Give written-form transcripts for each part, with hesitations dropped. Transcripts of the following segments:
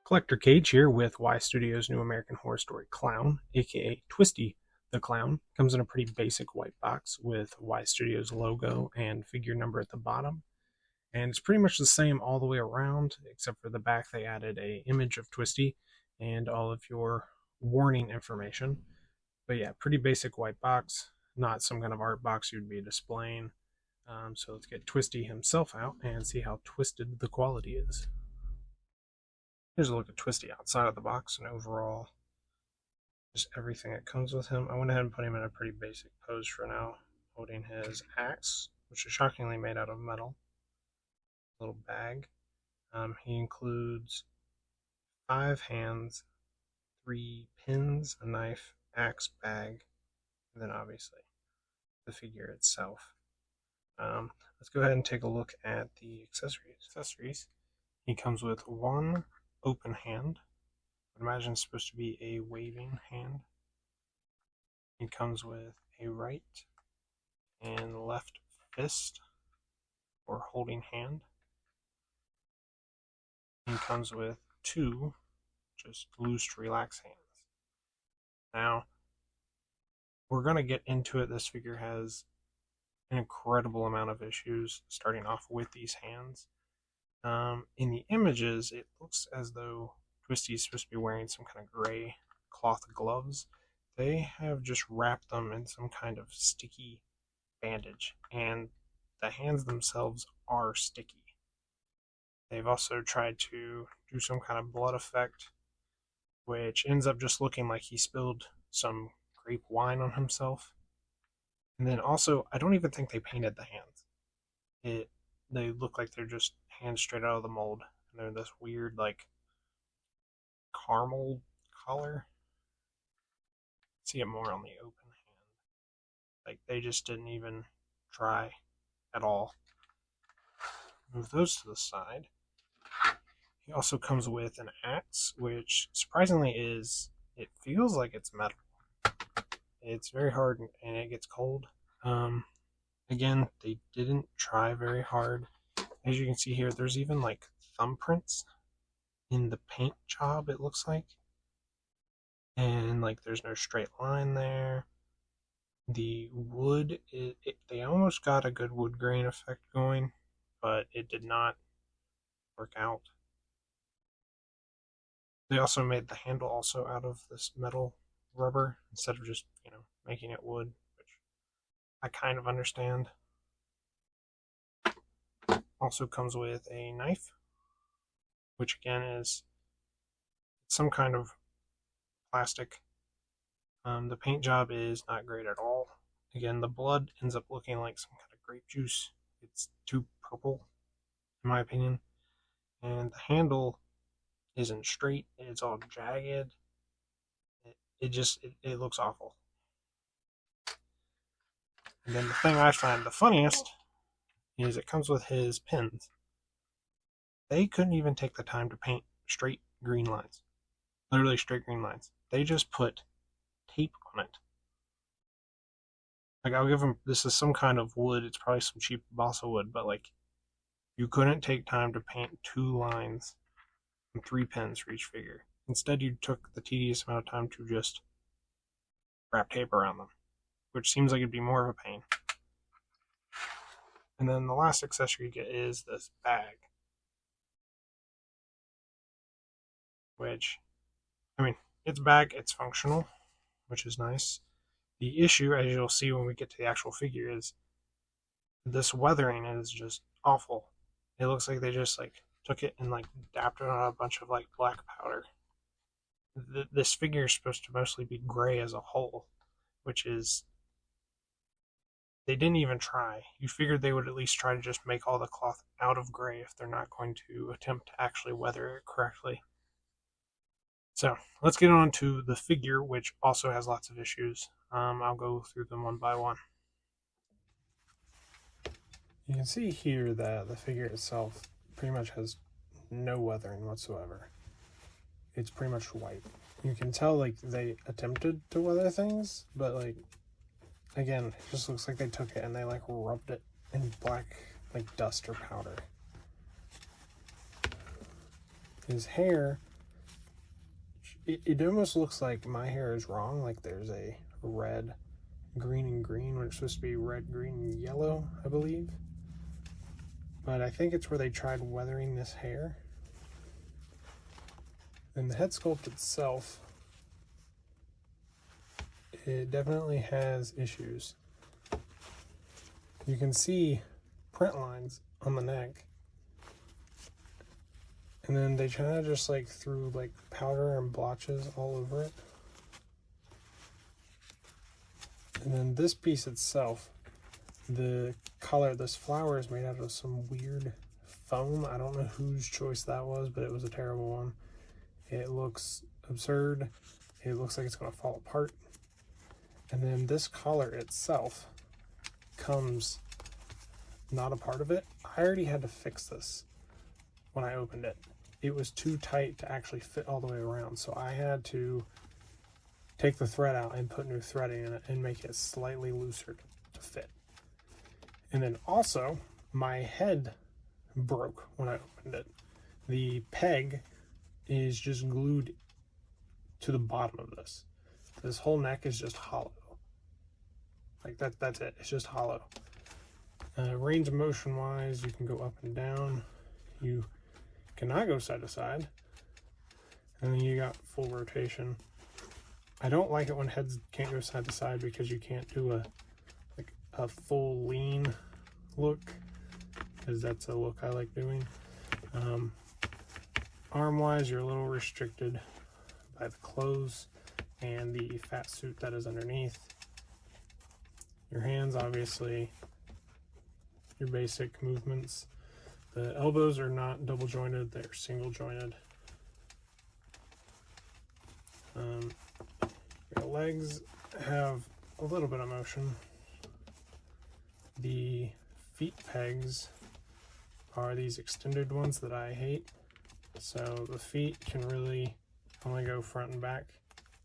Collector Cage here with Y Studios' new American Horror Story Clown, aka Twisty the Clown. Comes in a pretty basic white box with Y Studios logo and figure number at the bottom. And it's pretty much the same all the way around, except for the back they added a image of Twisty and all of your warning information. But yeah, pretty basic white box, not some kind of art box you'd be displaying. So let's get Twisty himself out and see how twisted the quality is. Here's a look at Twisty outside of the box and overall just everything that comes with him. I went ahead and put him in a pretty basic pose for now, holding his axe, which is shockingly made out of metal. Little bag. He includes 5 hands, 3 pins, a knife, axe, bag, and then obviously the figure itself. Let's go ahead and take a look at the accessories. He comes with one open hand. I would imagine it's supposed to be a waving hand. It comes with a right and left fist or holding hand. It comes with 2 just loose, relaxed hands. Now, we're going to get into it. This figure has an incredible amount of issues, starting off with these hands. In the images, it looks as though Twisty is supposed to be wearing some kind of gray cloth gloves. They have just wrapped them in some kind of sticky bandage, and the hands themselves are sticky. They've also tried to do some kind of blood effect, which ends up just looking like he spilled some grape wine on himself. And then also, I don't even think they painted the hands. They look like they're just hands straight out of the mold, and they're this weird, like, caramel color. See it more on the open hand. Like, they just didn't even try at all. Move those to the side. He also comes with an axe, which surprisingly it feels like it's metal. It's very hard and it gets cold. Again, they didn't try very hard. As you can see here, there's even like thumbprints in the paint job, it looks like. And like there's no straight line there. The wood, they almost got a good wood grain effect going, but it did not work out. They also made the handle also out of this metal rubber instead of just, making it wood, which I kind of understand. Also comes with a knife, which again is some kind of plastic. The paint job is not great at all. Again, the blood ends up looking like some kind of grape juice. It's too purple, in my opinion. And the handle isn't straight. It's all jagged. It looks awful. And then the thing I find the funniest is it comes with his pins. They couldn't even take the time to paint straight green lines. Literally straight green lines. They just put tape on it. Like, I'll give them, this is some kind of wood. It's probably some cheap balsa wood, but like, you couldn't take time to paint 2 lines and 3 pins for each figure. Instead, you took the tedious amount of time to just wrap tape around them, which seems like it'd be more of a pain. And then the last accessory you get is this bag, which, it's bag, it's functional, which is nice. The issue, as you'll see when we get to the actual figure, is this weathering is just awful. It looks like they just took it and dapped it on a bunch of black powder. This figure is supposed to mostly be gray as a whole, which is, they didn't even try. You figured they would at least try to just make all the cloth out of gray if they're not going to attempt to actually weather it correctly. So let's get on to the figure, which also has lots of issues. I'll go through them one by one. You can see here that the figure itself pretty much has no weathering whatsoever. It's pretty much white. You can tell they attempted to weather things, but again, it just looks like they took it and they rubbed it in black dust or powder. His hair It almost looks like my hair is wrong, like there's a red, green, and green when it's supposed to be red, green, and yellow, I believe. But I think it's where they tried weathering this hair. And the head sculpt itself, it definitely has issues. You can see print lines on the neck. And then they kind of just like threw like powder and blotches all over it. And then this piece itself, the color, this flower is made out of some weird foam. I don't know whose choice that was, but it was a terrible one. It looks absurd. It looks like it's going to fall apart. And then this collar itself comes not a part of it. I already had to fix this when I opened it. It was too tight to actually fit all the way around, so I had to take the thread out and put new threading in it and make it slightly looser to fit. And then also, my head broke when I opened it. The peg is just glued to the bottom of this. This whole neck is just hollow. Like that's it, it's just hollow. Range of motion wise, you can go up and down. You cannot go side to side. And then you got full rotation. I don't like it when heads can't go side to side because you can't do a full lean look, because that's a look I like doing. Arm wise, you're a little restricted by the clothes and the fat suit that is underneath. Your hands, obviously, your basic movements. The elbows are not double jointed, they're single jointed. Your legs have a little bit of motion. The feet pegs are these extended ones that I hate. So the feet can really only go front and back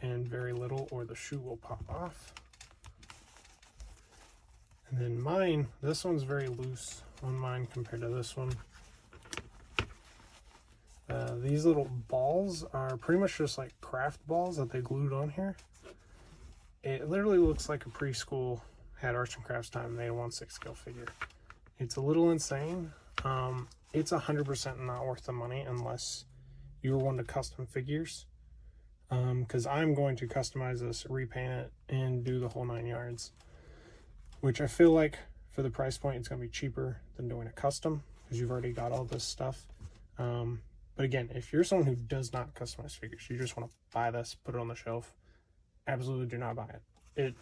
and very little, or the shoe will pop off. And then mine, this one's very loose on mine compared to this one. These little balls are pretty much just like craft balls that they glued on here. It literally looks like a preschool had arts and crafts time and made a 1/6 scale figure. It's a little insane. It's 100% not worth the money unless you're one to custom figures. Because I'm going to customize this, repaint it, and do the whole 9 yards. Which I feel like for the price point, it's going to be cheaper than doing a custom because you've already got all this stuff. But again, if you're someone who does not customize figures, you just want to buy this, put it on the shelf, absolutely do not buy it.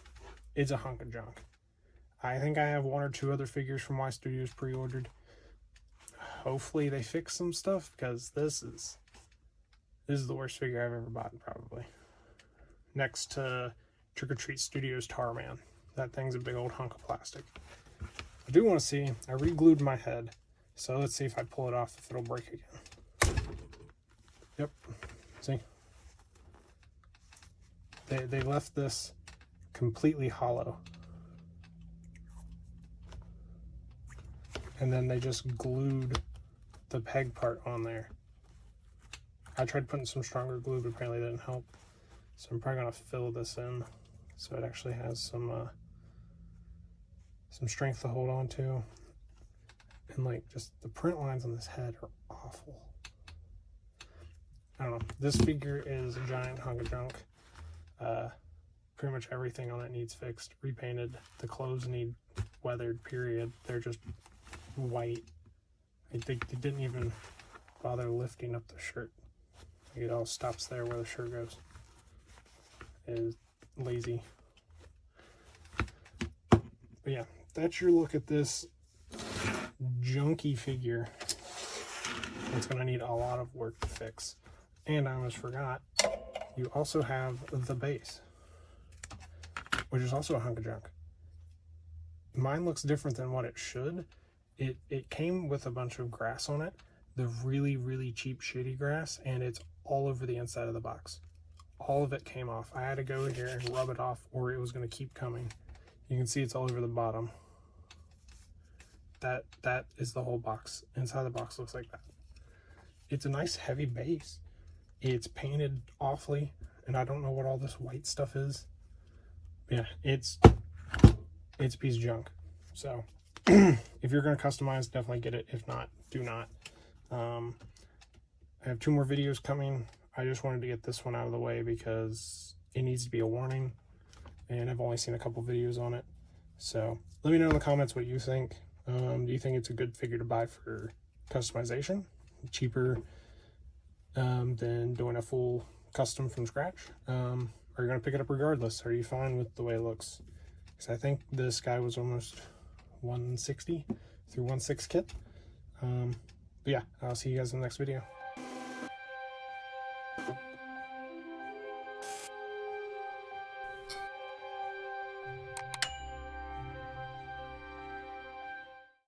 It's a hunk of junk. I think I have 1 or 2 other figures from Y Studios pre-ordered. Hopefully they fix some stuff, because this is the worst figure I've ever bought, probably. Next to Trick or Treat Studios Tarman. That thing's a big old hunk of plastic. I do want to see, I re-glued my head, so let's see if I pull it off, if it'll break again. Yep, see? They left this completely hollow. And then they just glued the peg part on there. I tried putting some stronger glue, but apparently it didn't help. So I'm probably gonna fill this in so it actually has some strength to hold on to. And like, just the print lines on this head are awful. I don't know. This figure is a giant hunk of junk. Pretty much everything on it needs fixed, repainted. The clothes need weathered, period. They're just white. They didn't even bother lifting up the shirt. It all stops there where the shirt goes. It is lazy. But yeah, that's your look at this junky figure. It's going to need a lot of work to fix. And I almost forgot, you also have the base, which is also a hunk of junk. Mine looks different than what it should. It came with a bunch of grass on it, the really, really cheap, shitty grass, and it's all over the inside of the box. All of it came off. I had to go here and rub it off, or it was going to keep coming. You can see it's all over the bottom. That is the whole box. Inside the box looks like that. It's a nice heavy base. It's painted awfully, and I don't know what all this white stuff is. Yeah, it's a piece of junk. So if you're going to customize, definitely get it. If not, do not. I have 2 more videos coming. I just wanted to get this one out of the way because it needs to be a warning, and I've only seen a couple videos on it. So let me know in the comments what you think. Do you think it's a good figure to buy for customization? Cheaper than doing a full custom from scratch? Are you going to pick it up regardless? Are you fine with the way it looks? Because I think this guy was almost 160 through 1/6 kit. But yeah, I'll see you guys in the next video.